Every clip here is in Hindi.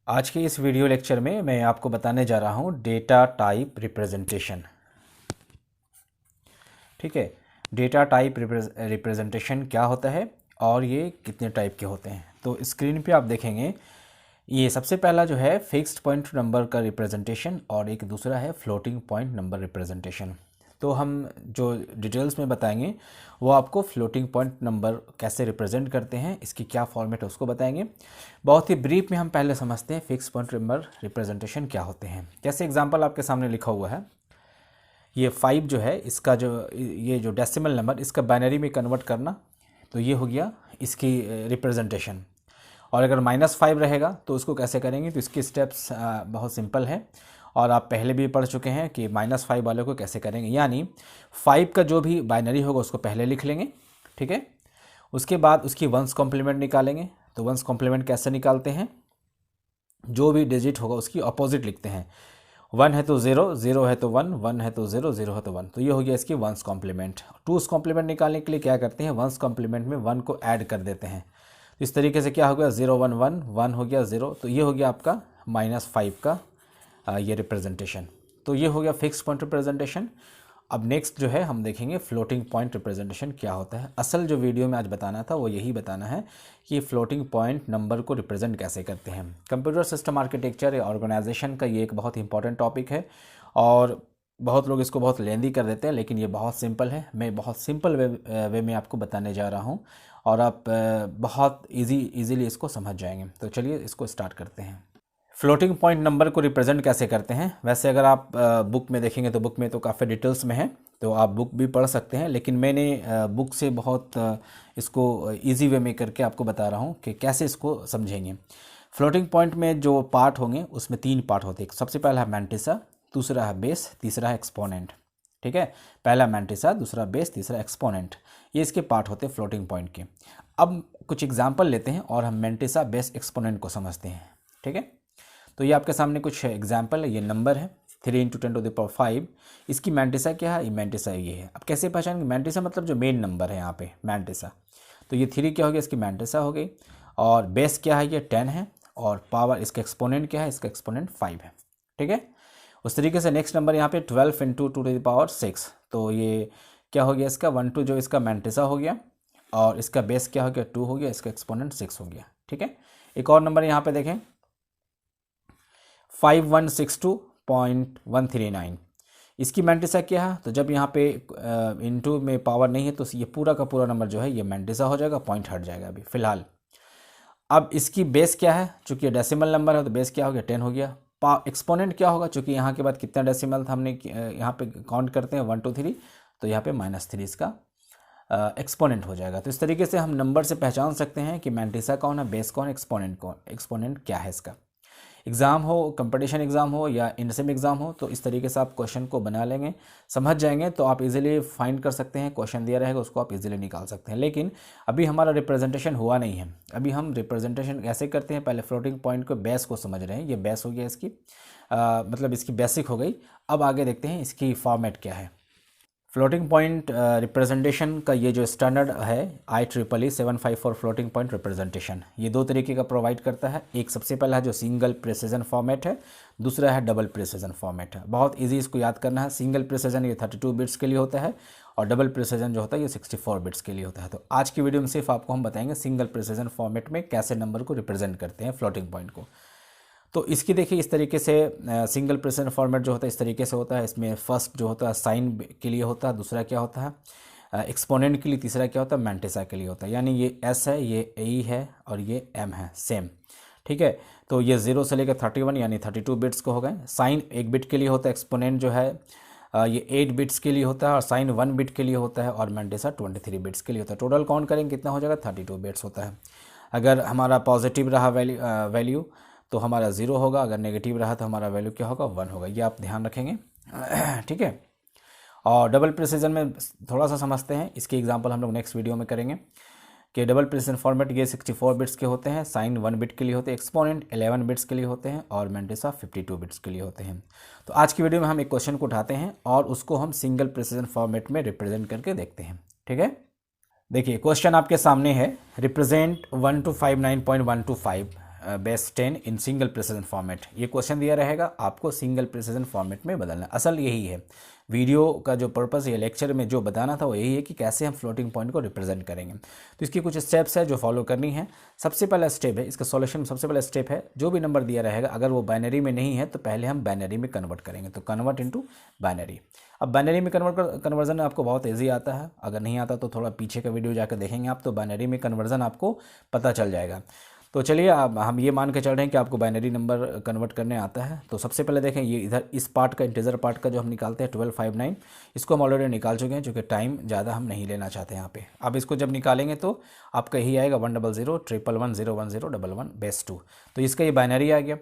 आज के इस वीडियो लेक्चर में मैं आपको बताने जा रहा हूँ डेटा टाइप रिप्रेजेंटेशन। ठीक है, डेटा टाइप रिप्रेजेंटेशन क्या होता है और ये कितने टाइप के होते हैं। तो स्क्रीन पे आप देखेंगे, ये सबसे पहला जो है फिक्स्ड पॉइंट नंबर का रिप्रेजेंटेशन और एक दूसरा है फ्लोटिंग पॉइंट नंबर रिप्रेजेंटेशन। तो हम जो डिटेल्स में बताएंगे वो आपको फ्लोटिंग पॉइंट नंबर कैसे रिप्रेजेंट करते हैं, इसकी क्या फॉर्मेट है उसको बताएंगे। बहुत ही ब्रीफ में हम पहले समझते हैं फिक्स पॉइंट नंबर रिप्रेजेंटेशन क्या होते हैं। जैसे एग्जांपल आपके सामने लिखा हुआ है, ये 5 जो है इसका जो ये जो डेसिमल नंबर इसका बाइनरी में कन्वर्ट करना, तो ये हो गया इसकी रिप्रेजेंटेशन। और अगर -5 रहेगा तो उसको कैसे करेंगे, तो इसके स्टेप्स बहुत सिंपल है और आप पहले भी पढ़ चुके हैं कि -5 वाले को कैसे करेंगे। यानी 5 का जो भी बाइनरी होगा उसको पहले लिख लेंगे, ठीक है। उसके बाद उसकी वंस कॉम्प्लीमेंट निकालेंगे। तो वंस कॉम्प्लीमेंट कैसे निकालते हैं, जो भी डिजिट होगा उसकी अपोजिट लिखते हैं। 1 है तो 0, 0 है तो 1, 1 है तो 0, 0 है तो 1। तो ये हो गया इसकी वंस कॉम्प्लीमेंट। टूस कॉम्प्लीमेंट निकालने के लिए क्या करते हैं, वंस कॉम्प्लीमेंट में 1 को ऐड कर देते हैं। तो इस तरीके से क्या हो गया, 0 1 1, 1 हो गया 0। तो ये हो गया आपका -5 का ये रिप्रेजेंटेशन। तो ये हो गया फिक्स पॉइंट रिप्रेजेंटेशन। अब नेक्स्ट जो है हम देखेंगे फ्लोटिंग पॉइंट रिप्रेजेंटेशन क्या होता है। असल जो वीडियो में आज बताना था वो यही बताना है कि फ्लोटिंग पॉइंट नंबर को रिप्रेजेंट कैसे करते हैं। कंप्यूटर सिस्टम आर्किटेक्चर या ऑर्गेनाइजेशन का ये एक बहुत इंपॉर्टेंट टॉपिक है और बहुत लोग इसको बहुत लेंदी कर देते हैं, लेकिन ये बहुत सिंपल है। मैं बहुत सिंपल वे में आपको बताने जा रहा हूँ और आप बहुत इजीली इसको समझ जाएंगे। तो चलिए इसको स्टार्ट करते हैं। फ्लोटिंग पॉइंट नंबर को रिप्रेजेंट कैसे करते हैं, वैसे अगर आप बुक में देखेंगे तो बुक में तो काफ़ी डिटेल्स में है, तो आप बुक भी पढ़ सकते हैं, लेकिन मैंने बुक से बहुत इसको इजी वे में करके आपको बता रहा हूँ कि कैसे इसको समझेंगे। फ्लोटिंग पॉइंट में जो पार्ट होंगे उसमें 3 पार्ट होते हैं। सबसे पहला है मैंटिसा, दूसरा है बेस, तीसरा है एक्सपोनेंट। ठीक है, पहला मैंटिसा, दूसरा बेस, तीसरा एक्सपोनेंट, ये इसके पार्ट होते हैं फ्लोटिंग पॉइंट के। अब कुछ एग्जाम्पल लेते हैं और हम मैंटिसा, बेस, एक्सपोनेंट को समझते हैं। ठीक है, तो ये आपके सामने कुछ एग्जाम्पल है। ये नंबर है 3 × 10⁵। इसकी मैंटिसा क्या है, ये मैंटिसा ये है। अब कैसे पहचानेंगे, मैंटिसा मतलब जो मेन नंबर है यहाँ पे मैंटिसा। तो ये 3 क्या हो गया, इसकी मैंटिसा हो गई। और बेस क्या है, ये 10 है। और पावर इसका एक्सपोनेंट क्या है, इसका एक्सपोनेंट 5 है। ठीक है, उस तरीके से नेक्स्ट नंबर यहाँ पे 12 × 2⁶। तो ये क्या हो गया, इसका 1 2 जो इसका मैंटिसा हो गया और इसका बेस क्या हो गया, 2 हो गया, इसका एक्सपोनेंट 6 हो गया। ठीक है, एक और नंबर यहाँ पे देखें 5162.139। इसकी मैंटिसा क्या है, तो जब यहाँ पे इनटू में पावर नहीं है तो ये पूरा का पूरा नंबर जो है ये मैंटिसा हो जाएगा, पॉइंट हट जाएगा अभी फिलहाल। अब इसकी बेस क्या है, चूंकि डेसिमल नंबर है तो बेस क्या हो गया, 10 हो गया। एक्सपोनेंट क्या होगा, चूंकि यहाँ के बाद कितना डेसिमल था हमने यहाँ पे काउंट करते हैं 1 2 3, तो यहाँ पे -3 इसका एक्सपोनेंट हो जाएगा। तो इस तरीके से हम नंबर से पहचान सकते हैं कि मैंटिसा कौन है, बेस कौन, एक्सपोनेंट कौन, एक्सपोनेंट क्या है इसका। एग्ज़ाम हो, कंपटीशन एग्ज़ाम हो या इनसेम एग्ज़ाम हो, तो इस तरीके से आप क्वेश्चन को बना लेंगे, समझ जाएंगे, तो आप इजीली फाइंड कर सकते हैं। क्वेश्चन दिया रहेगा उसको आप इजीली निकाल सकते हैं। लेकिन अभी हमारा रिप्रेजेंटेशन हुआ नहीं है। अभी हम रिप्रेजेंटेशन कैसे करते हैं, पहले फ्लोटिंग पॉइंट को बेस को समझ रहे हैं। ये बेस हो गया इसकी मतलब इसकी बेसिक हो गई। अब आगे देखते हैं इसकी फॉर्मेट क्या है। फ्लोटिंग पॉइंट रिप्रेजेंटेशन का ये जो स्टैंडर्ड है IEEE 754 फ्लोटिंग पॉइंट रिप्रेजेंटेशन, ये 2 तरीके का प्रोवाइड करता है। एक सबसे पहला है जो सिंगल प्रिसिजन फॉर्मेट है, दूसरा है डबल प्रिसिजन फॉर्मेट है। बहुत इजी इसको याद करना है। सिंगल प्रिसिजन ये 32 बिट्स के लिए होता है और डबल प्रिसिजन जो होता है ये 64 बिट्स के लिए होता है। तो आज की वीडियो में सिर्फ आपको हम बताएंगे सिंगल प्रिसिजन फॉर्मेट में कैसे नंबर को रिप्रेजेंट करते हैं फ्लोटिंग पॉइंट को। तो इसकी देखिए इस तरीके से सिंगल प्रिसिजन फॉर्मेट जो होता है इस तरीके से होता है। इसमें फर्स्ट जो होता है साइन के लिए होता है, दूसरा क्या होता है एक्सपोनेंट के लिए, तीसरा क्या होता है मैंटिसा के लिए होता है। यानी ये S है, ये A है और ये M है, सेम। ठीक है, तो ये 0 से लेकर 31 यानी 32 बिट्स को हो गए। साइन 1 बिट के लिए होता है, एक्सपोनेंट जो है ये 8 बिट्स के लिए होता है और साइन 1 बिट के लिए होता है और मैंटिसा 23 बिट्स के लिए होता है। टोटल काउंट करेंगे कितना हो जाएगा, 32 बिट्स होता है। अगर हमारा पॉजिटिव रहा वैल्यू तो हमारा 0 होगा, अगर नेगेटिव रहा तो हमारा वैल्यू क्या होगा, 1 होगा। ये आप ध्यान रखेंगे। ठीक है, और डबल प्रिसिजन में थोड़ा सा समझते हैं। इसके एग्जांपल हम लोग नेक्स्ट वीडियो में करेंगे कि डबल प्रिसिजन फॉर्मेट ये 64 बिट्स के होते हैं, साइन 1 बिट के लिए होते हैं, एक्सपोनेंट 11 बिट्स के लिए होते हैं और मैंटिसा 52 बिट्स के लिए होते हैं। तो आज की वीडियो में हम एक क्वेश्चन को उठाते हैं और उसको हम सिंगल प्रिसिजन फॉर्मेट में रिप्रेजेंट करके देखते हैं। ठीक है, देखिए क्वेश्चन आपके सामने है, represent 1259.125 base 10 in single precision format. ये क्वेश्चन दिया रहेगा, आपको सिंगल प्रिसिजन फॉर्मेट में बदलना। असल यही है वीडियो का जो पर्पस, ये लेक्चर में जो बताना था वो यही है कि कैसे हम फ्लोटिंग पॉइंट को रिप्रेजेंट करेंगे। तो इसकी कुछ स्टेप्स है जो फॉलो करनी है। सबसे पहला स्टेप है इसका सॉल्यूशन, सबसे पहला स्टेप है जो भी नंबर दिया रहेगा अगर वो बाइनरी में नहीं है तो पहले हम बाइनरी में कन्वर्ट करेंगे। तो कन्वर्ट इनटू बाइनरी। अब बाइनरी में कन्वर्जन आपको बहुत ईजी आता है, अगर नहीं आता तो थोड़ा पीछे का वीडियो जाकर देखेंगे आप, तो बाइनरी में कन्वर्जन आपको पता चल जाएगा। तो चलिए अब हम ये मान के चल रहे हैं कि आपको बाइनरी नंबर कन्वर्ट करने आता है। तो सबसे पहले देखें ये इधर इस पार्ट का, इंटीजर पार्ट का जो हम निकालते हैं 1259, इसको हम ऑलरेडी निकाल चुके हैं क्योंकि टाइम ज़्यादा हम नहीं लेना चाहते यहाँ पे। अब इसको जब निकालेंगे तो आपका यही आएगा 100 111 010 11 बेस 2। तो इसका ये बाइनरी आ गया।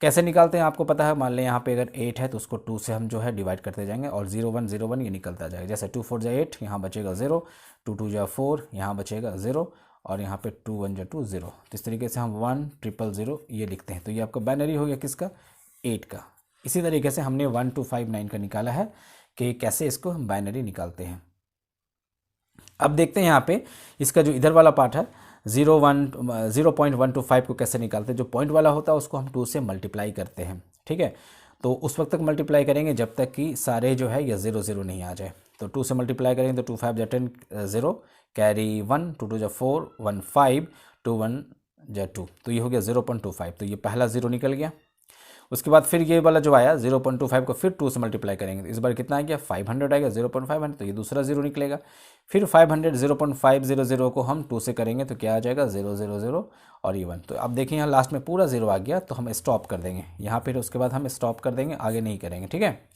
कैसे निकालते हैं आपको पता है, मान लें यहाँ पे अगर 8 है तो उसको 2 से हम जो है डिवाइड करते जाएंगे और 0101 ये निकलता जाएगा। जैसे 2 4 जा 8, यहाँ बचेगा 0, 2 2 जा 4, यहाँ बचेगा 0 और यहाँ पे 2 1 जा 2 0। तो इस तरीके से हम 1000 ये लिखते हैं। तो ये आपका बाइनरी हो गया किसका, 8 का। इसी तरीके से हमने 1259 का निकाला है कि कैसे इसको हम बाइनरी निकालते हैं। अब देखते हैं यहाँ पे इसका जो इधर वाला पार्ट है 0.125 को कैसे निकालते हैं। जो पॉइंट वाला होता है उसको हम 2 से मल्टीप्लाई करते हैं, ठीक है। तो उस वक्त तक मल्टीप्लाई करेंगे जब तक कि सारे जो है ये 0 0 नहीं आ जाए। तो 2 से मल्टीप्लाई करेंगे तो 2 5 जा 10 0 कैरी 1, 2 2 जा 4 1 5 2 1 जा 2। तो ये हो गया 0.25। तो ये पहला 0 निकल गया। उसके बाद फिर ये वाला जो आया 0.25 को फिर 2 से मल्टीप्लाई करेंगे तो इस बार कितना आ गया 500 आएगा 0.500। तो ये दूसरा 0 निकलेगा। फिर 500 0.500 को हम 2 से करेंगे तो क्या आ जाएगा 000 और ये 1। तो अब देखिए यहाँ लास्ट में पूरा 0 आ गया तो हम स्टॉप कर देंगे यहाँ। फिर उसके बाद हम स्टॉप कर देंगे, आगे नहीं करेंगे, ठीक है।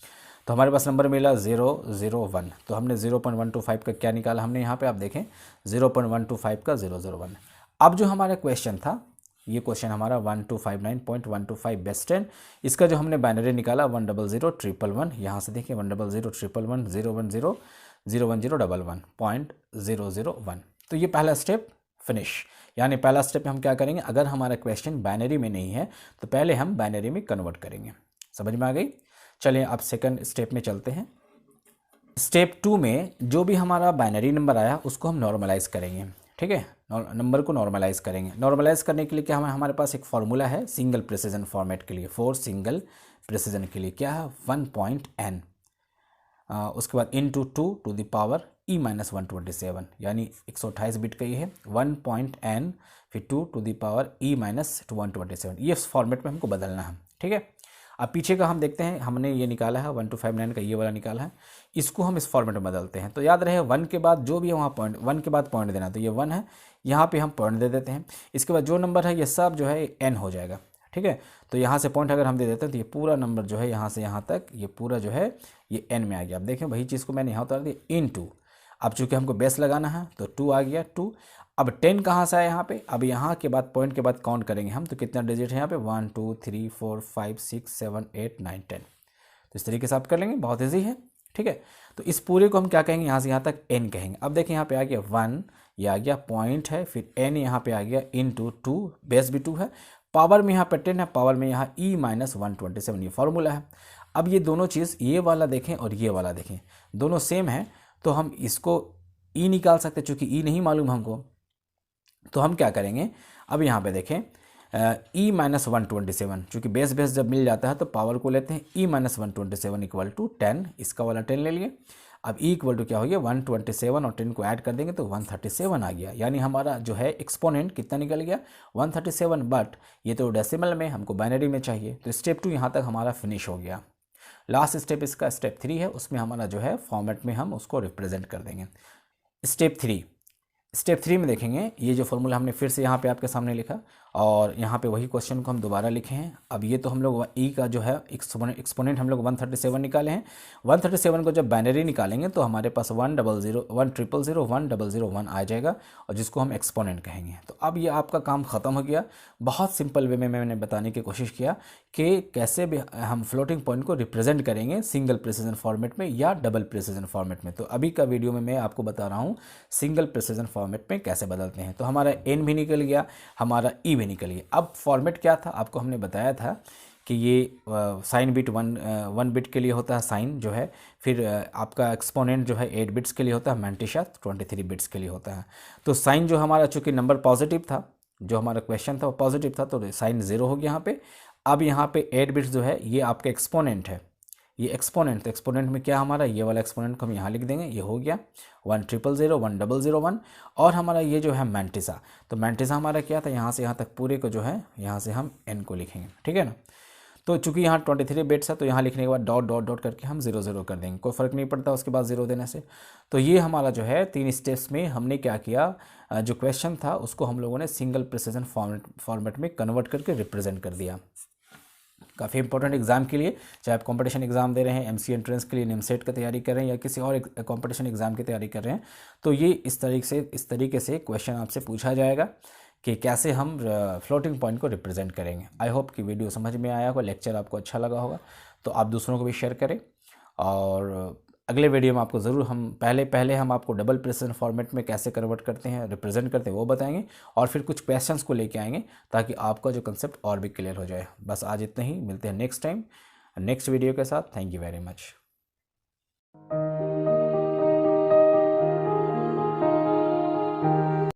तो हमारे पास नंबर मिला 001। तो हमने 0.125 का क्या निकाला हमने यहाँ पे, आप देखें 0.125 का 001। अब जो हमारा क्वेश्चन था ये क्वेश्चन हमारा 1259.125 बेस 10, इसका जो हमने बाइनरी निकाला 100 111। यहाँ से देखिए 100 111 010 010 11.001। तो ये पहला स्टेप फिनिश। यानी पहला स्टेप हम क्या करेंगे, अगर हमारा क्वेश्चन बाइनरी में नहीं है तो पहले हम बाइनरी में कन्वर्ट करेंगे। समझ में आ गई। चलिए अब सेकंड स्टेप में चलते हैं। स्टेप 2 में जो भी हमारा बाइनरी नंबर आया उसको हम नॉर्मलाइज करेंगे, ठीक है। नंबर को नॉर्मलाइज करेंगे। नॉर्मलाइज करने के लिए क्या हमारे पास एक फॉर्मूला है सिंगल प्रिसिजन फॉर्मेट के लिए, फॉर सिंगल प्रिसिजन के लिए क्या है 1.n, उसके बाद into 2 to the power e-127, यानी 128 बिट का ये है 1.n, फिर 2 टू द पावर e-127। ये फॉर्मेट में हमको बदलना है, ठीक है। अब पीछे का हम देखते हैं, हमने ये निकाला है 1259 का ये वाला निकाला है, इसको हम इस फॉर्मेट में बदलते हैं। तो याद रहे 1 के बाद जो भी वहाँ पॉइंट, 1 के बाद पॉइंट देना, तो ये 1 है, यहाँ पे हम पॉइंट दे देते हैं। इसके बाद जो नंबर है ये सब जो है n हो जाएगा, ठीक है। तो यहाँ से पॉइंट अगर हम दे देते हैं तो ये पूरा नंबर जो है यहाँ से यहाँ तक ये पूरा जो है ये n में आ गया। अब देखें वही चीज़ को मैंने यहाँ उतार दिया इन 2। अब चूँकि हमको बेस लगाना है तो 2 आ गया 2। अब 10 कहाँ से आया यहाँ पे, अब यहाँ के बाद पॉइंट के बाद काउंट करेंगे हम, तो कितना डिजिट है यहाँ पे 1 2 3 4 5 6 7 8 9 10। तो इस तरीके से आप कर लेंगे, बहुत ईजी है, ठीक है। तो इस पूरे को हम क्या कहेंगे, यहाँ से यहाँ तक n कहेंगे। अब देखिए यहाँ पे आ गया 1, ये आ गया पॉइंट है, फिर n यहाँ पे आ गया इंटू 2, बेस भी 2 है, पावर में यहाँ पे 10 है, पावर में यहाँ e-127 ये फॉर्मूला है। अब ये दोनों चीज़, ये वाला देखें और ये वाला देखें, दोनों सेम है, तो हम इसको e निकाल सकते, चूँकि e नहीं मालूम हमको, तो हम क्या करेंगे, अब यहाँ पे देखें e-127, चूँकि बेस जब मिल जाता है तो पावर को लेते हैं e-127 इक्वल टू 10, इसका वाला 10 ले लिए। अब e इक्वल टू क्या हो गया 127 और 10 को ऐड कर देंगे तो 137 आ गया। यानी हमारा जो है एक्सपोनेंट कितना निकल गया 137, बट ये तो डेसिमल में, हमको बाइनरी में चाहिए। तो स्टेप 2 यहाँ तक हमारा फिनिश हो गया। लास्ट स्टेप इसका स्टेप 3 है, उसमें हमारा जो है फॉर्मेट में हम उसको रिप्रेजेंट कर देंगे। स्टेप 3 में देखेंगे ये जो फॉर्मूला हमने फिर से यहाँ पे आपके सामने लिखा और यहाँ पे वही क्वेश्चन को हम दोबारा लिखे हैं। अब ये तो हम लोग ई का जो है एक्सपोनेंट हम लोग 137 निकाले हैं। 137 को जब बाइनरी निकालेंगे तो हमारे पास 100 100 1001 आ जाएगा और जिसको हम एक्सपोनेंट कहेंगे। तो अब ये आपका काम ख़त्म हो गया। बहुत सिंपल वे में मैंने बताने की कोशिश किया कि कैसे भी हम फ्लोटिंग पॉइंट को रिप्रेजेंट करेंगे सिंगल प्रिसिजन फॉर्मेट में या डबल प्रिसिजन फॉर्मेट में। तो अभी का वीडियो में मैं आपको बता रहा हूँ सिंगल प्रिसिजन फॉर्मेट में कैसे बदलते हैं। तो हमारा एन भी निकल गया, हमारा ई भी निकल गया। अब फॉर्मेट क्या था, आपको हमने बताया था कि ये साइन बिट 1 बिट के लिए होता है साइन जो है, फिर आपका एक्सपोनेंट जो है 8 बिट्स के लिए होता है, मैंटिशा 23 बिट्स के लिए होता है। तो साइन जो हमारा चूँकि नंबर पॉजिटिव था जो हमारा क्वेश्चन था वो पॉजिटिव था तो साइन 0 हो गया यहाँ पे। अब यहाँ पे 8 बिट्स जो है ये आपका एक्सपोनेंट है, ये एक्सपोनेंट, तो एक्सपोनेंट में क्या हमारा ये वाला एक्सपोनेंट को हम यहाँ लिख देंगे, ये हो गया 1000 1001। और हमारा ये जो है मैंटिसा, तो मैंटिसा हमारा क्या था, यहाँ से यहाँ तक पूरे को जो है यहाँ से हम n को लिखेंगे, ठीक है ना। तो चूंकि यहाँ 23 बिट्स है तो यहाँ लिखने के बाद डॉट डॉट डॉट करके हम 0 कर देंगे, कोई फ़र्क नहीं पड़ता उसके बाद 0 देने से। तो ये हमारा जो है 3 स्टेप्स में हमने क्या किया, जो क्वेश्चन था उसको हम लोगों ने सिंगल प्रिसिजन फॉर्मेट में कन्वर्ट करके रिप्रेजेंट कर दिया। काफ़ी इंपॉर्टेंट एग्जाम के लिए, चाहे आप कंपटीशन एग्जाम दे रहे हैं, एमसी एंट्रेंस के लिए, निमसेट की तैयारी कर रहे हैं या किसी और कंपटीशन एग्जाम की तैयारी कर रहे हैं, तो ये इस तरीके से क्वेश्चन आपसे पूछा जाएगा कि कैसे हम फ्लोटिंग पॉइंट को रिप्रेजेंट करेंगे। आई होप कि वीडियो समझ में आया होगा, लेक्चर आपको अच्छा लगा होगा, तो आप दूसरों को भी शेयर करें। और अगले वीडियो में आपको ज़रूर हम पहले हम आपको डबल प्रिसिजन फॉर्मेट में कैसे कन्वर्ट करते हैं, रिप्रेजेंट करते हैं वो बताएंगे, और फिर कुछ क्वेश्चंस को लेके आएंगे ताकि आपका जो कंसेप्ट और भी क्लियर हो जाए। बस आज इतना ही, मिलते हैं नेक्स्ट टाइम नेक्स्ट वीडियो के साथ। Thank you very much.